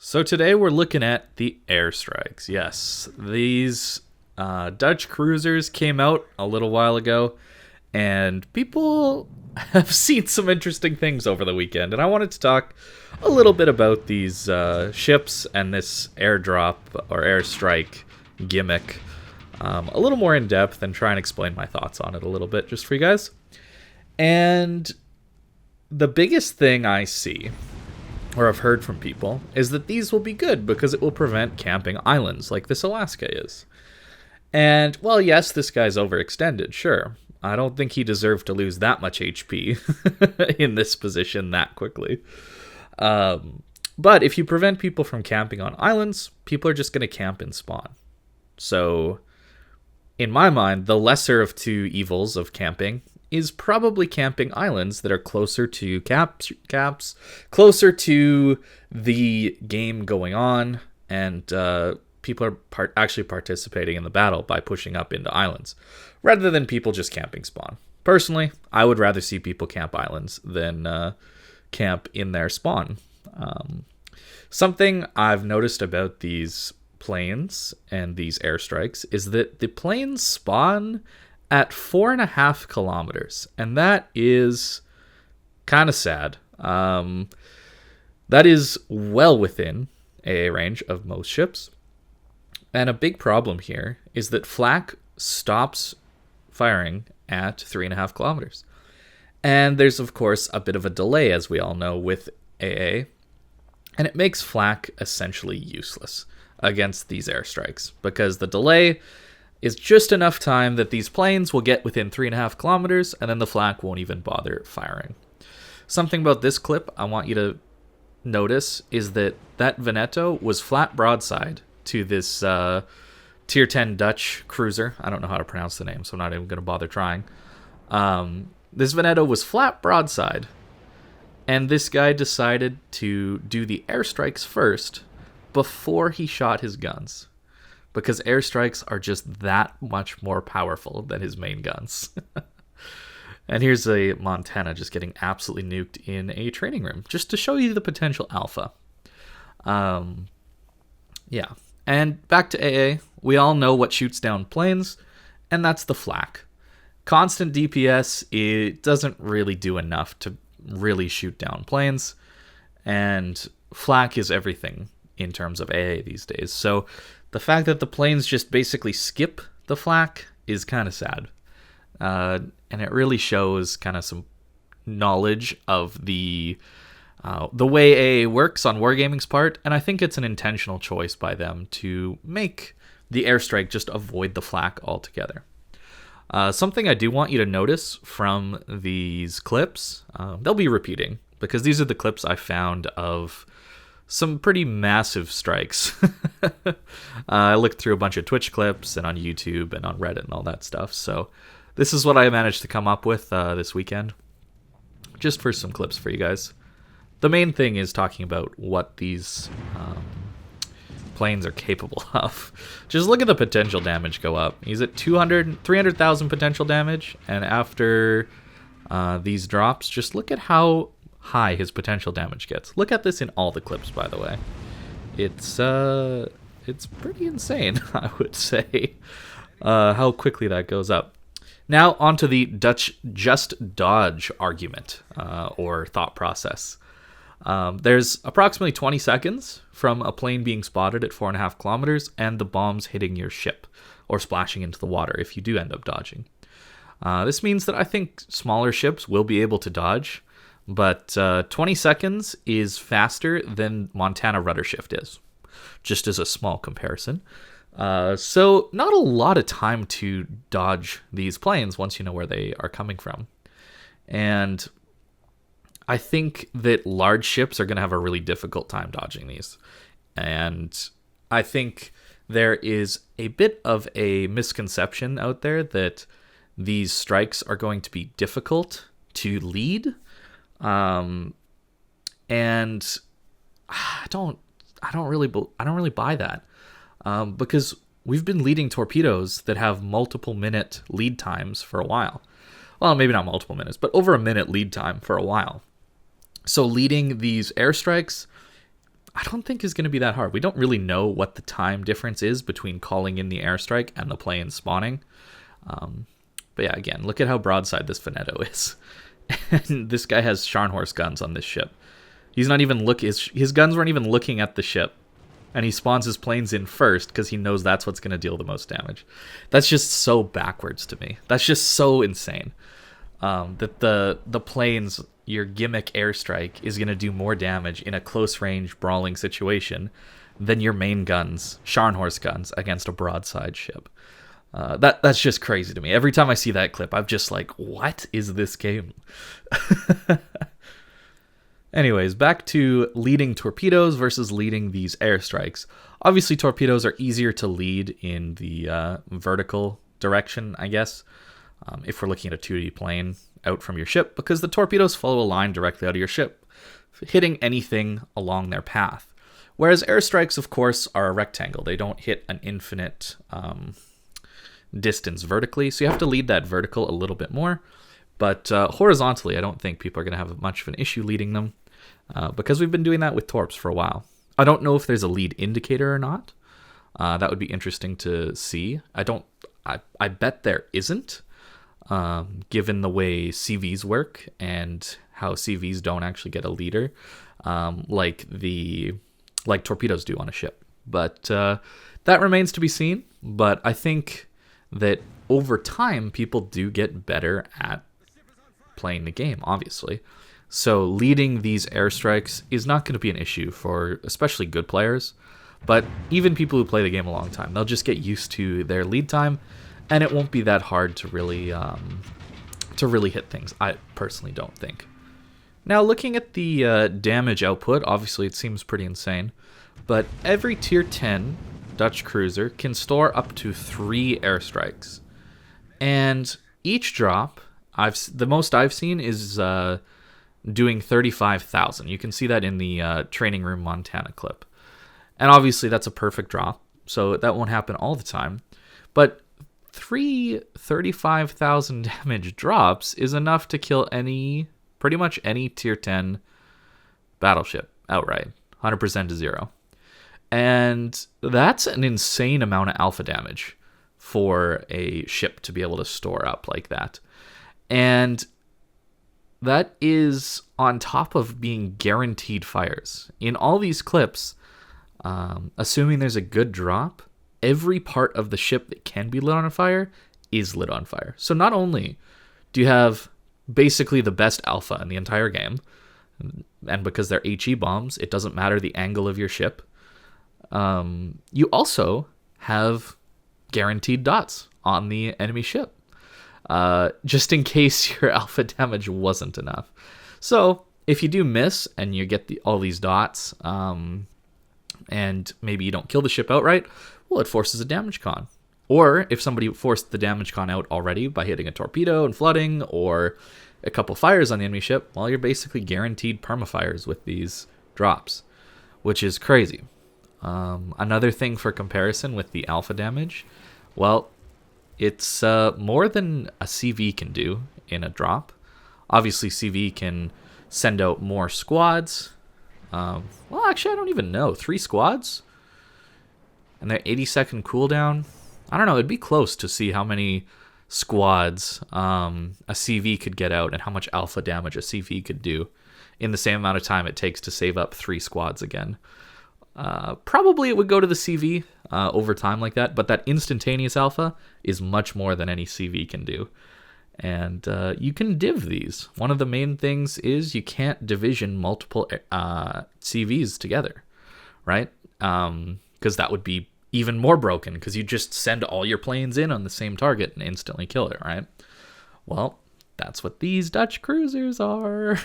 So today we're looking at the Airstrikes. Yes, these Dutch cruisers came out a little while ago, and people have seen some interesting things over the weekend. And I wanted to talk a little bit about these ships and this airdrop or airstrike gimmick a little more in depth and try and explain my thoughts on it a little bit just for you guys. And the biggest thing I see, or I've heard from people, is that these will be good because it will prevent camping islands like this Alaska is. And, well, yes, this guy's overextended, sure. I don't think he deserved to lose that much HP in this position that quickly. But if you prevent people from camping on islands, people are just going to camp in spawn. So, in my mind, the lesser of two evils of camping is probably camping islands that are closer to caps, closer to the game going on, and people are actually participating in the battle by pushing up into islands, rather than people just camping spawn. Personally, I would rather see people camp islands than camp in their spawn. Something I've noticed about these planes and these airstrikes is that the planes spawn at 4.5 kilometers, and that is kind of sad. That is well within AA range of most ships, and a big problem here is that flak stops firing at 3.5 kilometers, and there's of course a bit of a delay, as we all know, with AA, and it makes flak essentially useless against these airstrikes because the delay is just enough time that these planes will get within 3.5 kilometers, and then the flak won't even bother firing. Something about this clip I want you to notice is that Veneto was flat broadside to this tier 10 Dutch cruiser. I don't know how to pronounce the name, so I'm not even going to bother trying. This Veneto was flat broadside, and this guy decided to do the airstrikes first before he shot his guns, because airstrikes are just that much more powerful than his main guns. And here's a Montana just getting absolutely nuked in a training room, just to show you the potential alpha. Yeah. And back to AA, we all know what shoots down planes, and that's the flak. Constant DPS, it doesn't really do enough to really shoot down planes, and flak is everything in terms of AA these days. So the fact that the planes just basically skip the flak is kind of sad. And it really shows kind of some knowledge of the way AA works on Wargaming's part, and I think it's an intentional choice by them to make the airstrike just avoid the flak altogether. Something I do want you to notice from these clips, they'll be repeating, because these are the clips I found of some pretty massive strikes. I looked through a bunch of Twitch clips and on YouTube and on Reddit and all that stuff. So this is what I managed to come up with this weekend, just for some clips for you guys. The main thing is talking about what these planes are capable of. Just look at the potential damage go up. He's at 300,000 potential damage, and after these drops, just look at how high his potential damage gets. Look at this in all the clips, by the way. It's pretty insane, I would say, how quickly that goes up. Now onto the Dutch just dodge argument or thought process. There's approximately 20 seconds from a plane being spotted at 4.5 kilometers and the bombs hitting your ship or splashing into the water if you do end up dodging. This means that I think smaller ships will be able to dodge, but 20 seconds is faster than Montana rudder shift is, just as a small comparison. So not a lot of time to dodge these planes once you know where they are coming from. And I think that large ships are going to have a really difficult time dodging these. And I think there is a bit of a misconception out there that these strikes are going to be difficult to lead. And I don't really buy that. Because we've been leading torpedoes that have multiple minute lead times for a while. Well, maybe not multiple minutes, but over a minute lead time for a while. So leading these airstrikes, I don't think is going to be that hard. We don't really know what the time difference is between calling in the airstrike and the plane spawning. But yeah, again, look at how broadside this Veneto is. And this guy has Scharnhorst guns on this ship. He's not even his guns weren't even looking at the ship. And he spawns his planes in first because he knows that's what's going to deal the most damage. That's just so backwards to me. That's just so insane. That the planes, your gimmick airstrike, is going to do more damage in a close-range brawling situation than your main guns, Scharnhorst guns, against a broadside ship. That's just crazy to me. Every time I see that clip, I'm just like, what is this game? Anyways, back to leading torpedoes versus leading these airstrikes. Obviously, torpedoes are easier to lead in the vertical direction, I guess, if we're looking at a 2D plane out from your ship, because the torpedoes follow a line directly out of your ship, hitting anything along their path. Whereas airstrikes, of course, are a rectangle. They don't hit an infinite distance vertically, so you have to lead that vertical a little bit more. But horizontally, I don't think people are going to have much of an issue leading them, because we've been doing that with torps for a while. I don't know if there's a lead indicator or not. That would be interesting to see. I bet there isn't, given the way CVs work and how CVs don't actually get a leader, like torpedoes do on a ship. But that remains to be seen. But I think that over time, people do get better at playing the game, obviously. So leading these airstrikes is not going to be an issue for especially good players, but even people who play the game a long time, they'll just get used to their lead time, and it won't be that hard to really hit things. I personally don't think. Now, looking at the damage output, obviously it seems pretty insane, but every tier 10 Dutch cruiser can store up to 3 airstrikes, and each drop, the most I've seen is doing 35,000. You can see that in the Training Room Montana clip. And obviously that's a perfect drop, so that won't happen all the time. But 3 35,000 damage drops is enough to kill pretty much any tier 10 battleship outright, 100% to 0. And that's an insane amount of alpha damage for a ship to be able to store up like that. And that is on top of being guaranteed fires. In all these clips, assuming there's a good drop, every part of the ship that can be lit on fire is lit on fire. So not only do you have basically the best alpha in the entire game, and because they're HE bombs, it doesn't matter the angle of your ship, you also have guaranteed dots on the enemy ship, just in case your alpha damage wasn't enough. So if you do miss and you get all these dots, and maybe you don't kill the ship outright, well, it forces a damage con. Or if somebody forced the damage con out already by hitting a torpedo and flooding, or a couple fires on the enemy ship, well, you're basically guaranteed permafires with these drops, which is crazy. Another thing for comparison with the alpha damage, well, it's more than a CV can do in a drop. Obviously, CV can send out more squads. Well, actually, I don't even know. 3 squads? And their 80-second cooldown? I don't know. It'd be close to see how many squads a CV could get out and how much alpha damage a CV could do in the same amount of time it takes to save up 3 squads again. Probably it would go to the CV over time like that, but that instantaneous alpha is much more than any CV can do. And you can div these. One of the main things is you can't division multiple CVs together, right? Because that would be even more broken, because you just send all your planes in on the same target and instantly kill it, right? Well, that's what these Dutch cruisers are.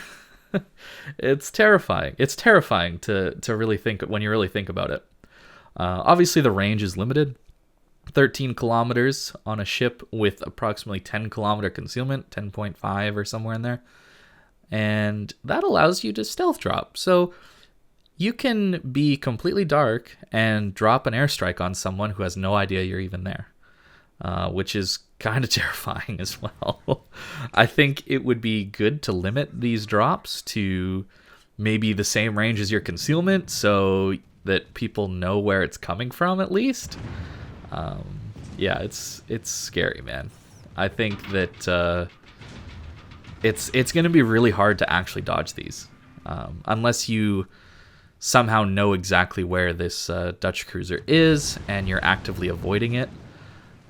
It's terrifying. It's terrifying to really think when you really think about it. Obviously, the range is limited. 13 kilometers on a ship with approximately 10 kilometer concealment, 10.5 or somewhere in there. And that allows you to stealth drop. So you can be completely dark and drop an airstrike on someone who has no idea you're even there, which is kind of terrifying as well. I think it would be good to limit these drops to maybe the same range as your concealment so that people know where it's coming from at least. Yeah, it's scary, man. I think that it's going to be really hard to actually dodge these, unless you somehow know exactly where this Dutch cruiser is and you're actively avoiding it.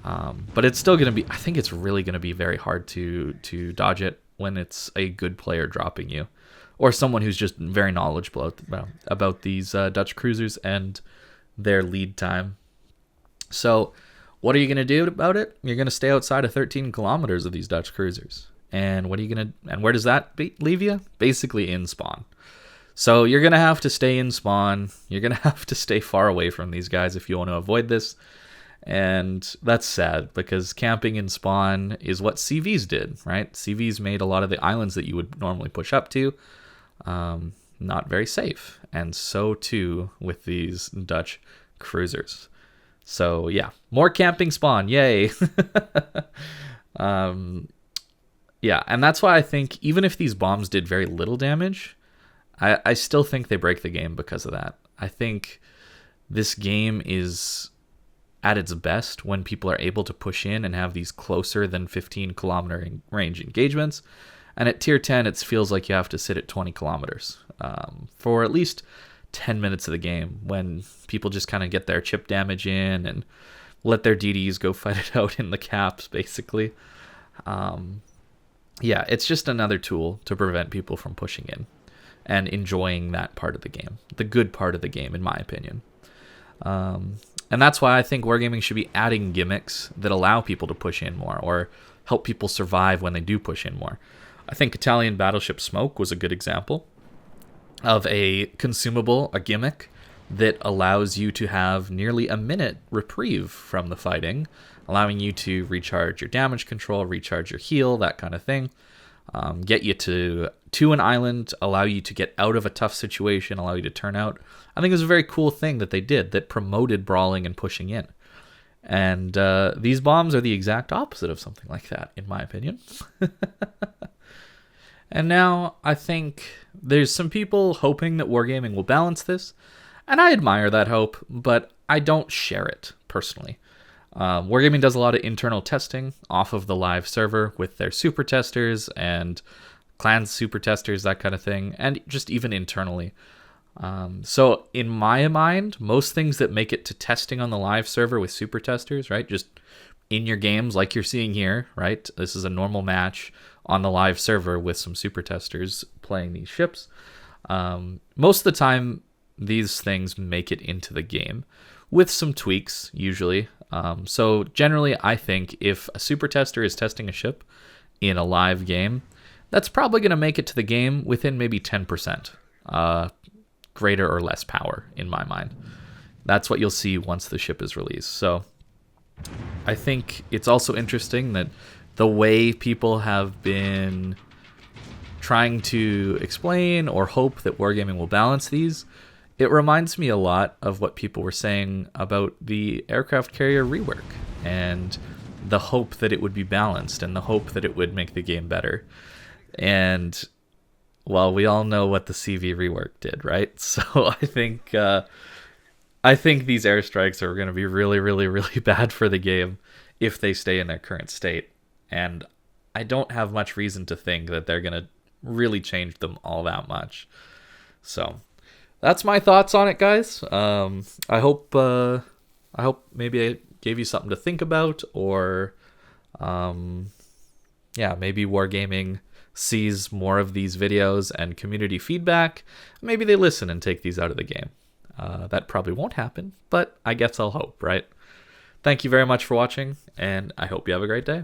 But it's still going to be, I think it's really going to be very hard to dodge it when it's a good player dropping you, or someone who's just very knowledgeable about these Dutch cruisers and their lead time. So what are you going to do about it? You're going to stay outside of 13 kilometers of these Dutch cruisers. And what are you going to, and where does that leave you? Basically in spawn. So you're going to have to stay in spawn. You're going to have to stay far away from these guys if you want to avoid this. And that's sad, because camping in spawn is what CVs did, right? CVs made a lot of the islands that you would normally push up to not very safe. And so too with these Dutch cruisers. So yeah, more camping spawn, yay. Yeah, and that's why I think even if these bombs did very little damage, I still think they break the game because of that. I think this game is at its best when people are able to push in and have these closer than 15 kilometer range engagements. And at tier 10, it feels like you have to sit at 20 kilometers for at least 10 minutes of the game, when people just kind of get their chip damage in and let their DDs go fight it out in the caps, basically. Yeah, it's just another tool to prevent people from pushing in and enjoying that part of the game, the good part of the game, in my opinion. And that's why I think wargaming should be adding gimmicks that allow people to push in more or help people survive when they do push in more. I think Italian Battleship Smoke was a good example of a consumable, a gimmick that allows you to have nearly a minute reprieve from the fighting, allowing you to recharge your damage control, recharge your heal, that kind of thing. Get you to an island, allow you to get out of a tough situation, allow you to turn out. I think it was a very cool thing that they did that promoted brawling and pushing in. And these bombs are the exact opposite of something like that, in my opinion. And now I think there's some people hoping that wargaming will balance this. And I admire that hope, but I don't share it personally. Wargaming does a lot of internal testing off of the live server with their super testers and clans super testers, that kind of thing, and just even internally. So in my mind, most things that make it to testing on the live server with super testers, right, just in your games like you're seeing here, right, this is a normal match on the live server with some super testers playing these ships. Most of the time, these things make it into the game with some tweaks, usually. So generally, I think if a super tester is testing a ship in a live game, that's probably going to make it to the game within maybe 10%, greater or less power, in my mind. That's what you'll see once the ship is released. So I think it's also interesting that the way people have been trying to explain or hope that wargaming will balance these, it reminds me a lot of what people were saying about the aircraft carrier rework and the hope that it would be balanced and the hope that it would make the game better. And, well, we all know what the CV rework did, right? So I think these airstrikes are going to be really, really, really bad for the game if they stay in their current state. And I don't have much reason to think that they're going to really change them all that much. So that's my thoughts on it, guys. I hope maybe I gave you something to think about, or maybe wargaming sees more of these videos and community feedback. Maybe they listen and take these out of the game. That probably won't happen, but I guess I'll hope, right? Thank you very much for watching, and I hope you have a great day.